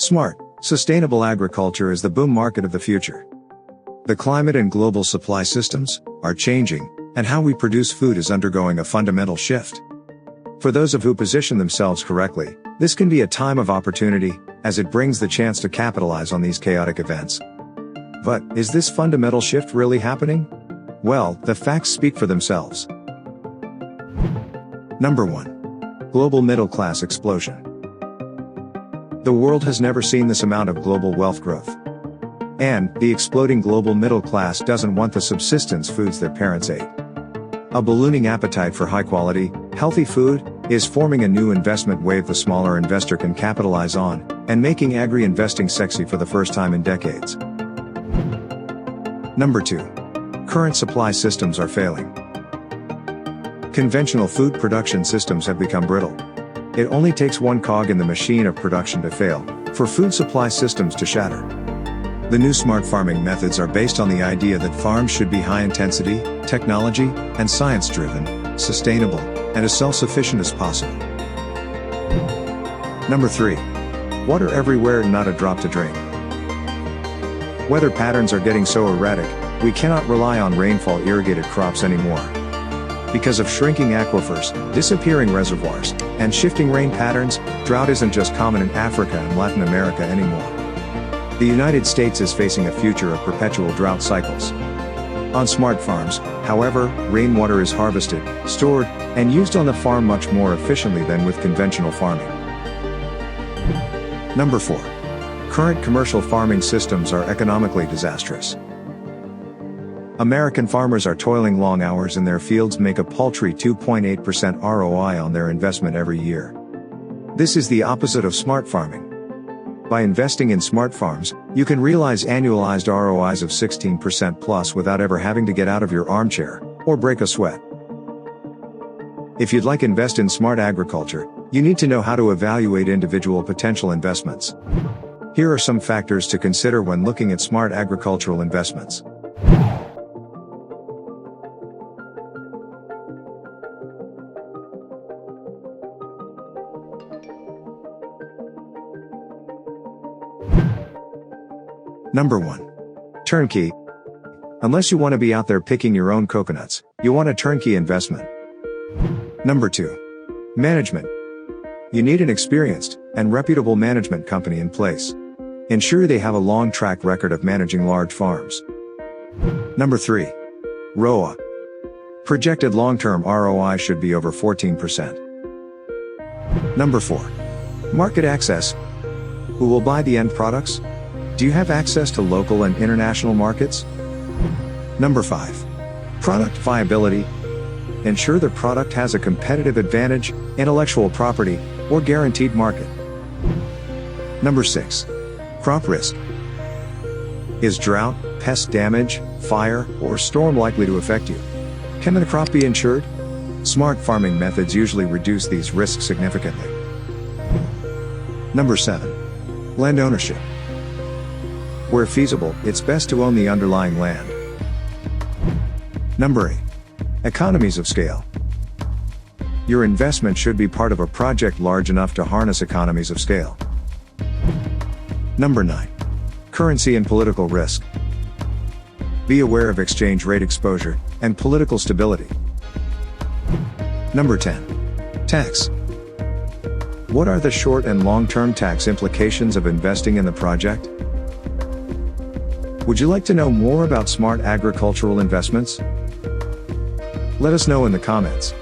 Smart, sustainable agriculture is the boom market of the future. The climate and global supply systems are changing, and how we produce food is undergoing a fundamental shift. For those who position themselves correctly, this can be a time of opportunity, as it brings the chance to capitalize on these chaotic events. But, is this fundamental shift really happening? Well, the facts speak for themselves. Number 1. Global middle class explosion. The world has never seen this amount of global wealth growth. And, the exploding global middle class doesn't want the subsistence foods their parents ate. A ballooning appetite for high-quality, healthy food is forming a new investment wave the smaller investor can capitalize on, and making agri-investing sexy for the first time in decades. Number 2. Current supply systems are failing. Conventional food production systems have become brittle. It only takes one cog in the machine of production to fail, for food supply systems to shatter. The new smart farming methods are based on the idea that farms should be high-intensity, technology, and science-driven, sustainable, and as self-sufficient as possible. Number 3. Water everywhere and not a drop to drink. Weather patterns are getting so erratic, we cannot rely on rainfall-irrigated crops anymore. Because of shrinking aquifers, disappearing reservoirs, and shifting rain patterns, drought isn't just common in Africa and Latin America anymore. The United States is facing a future of perpetual drought cycles. On smart farms, however, rainwater is harvested, stored, and used on the farm much more efficiently than with conventional farming. Number 4. Current commercial farming systems are economically disastrous. American farmers are toiling long hours in their fields, make a paltry 2.8% ROI on their investment every year. This is the opposite of smart farming. By investing in smart farms, you can realize annualized ROIs of 16% plus without ever having to get out of your armchair, or break a sweat. If you'd like invest in smart agriculture, you need to know how to evaluate individual potential investments. Here are some factors to consider when looking at smart agricultural investments. Number 1. Turnkey. Unless you want to be out there picking your own coconuts, you want a turnkey investment. Number 2. Management. You need an experienced and reputable management company in place. Ensure they have a long track record of managing large farms. Number 3. ROA. Projected long-term ROI should be over 14%. Number 4. Market access. Who will buy the end products? Do you have access to local and international markets? Number 5. Product viability. Ensure the product has a competitive advantage, intellectual property, or guaranteed market. Number 6. Crop risk. Is drought, pest damage, fire, or storm likely to affect you? Can the crop be insured? Smart farming methods usually reduce these risks significantly. Number 7. Land ownership. Where feasible, it's best to own the underlying land. Number 8. Economies of scale. Your investment should be part of a project large enough to harness economies of scale. Number 9. Currency and political risk. Be aware of exchange rate exposure and political stability. Number 10. Tax. What are the short and long-term tax implications of investing in the project? Would you like to know more about smart agricultural investments? Let us know in the comments.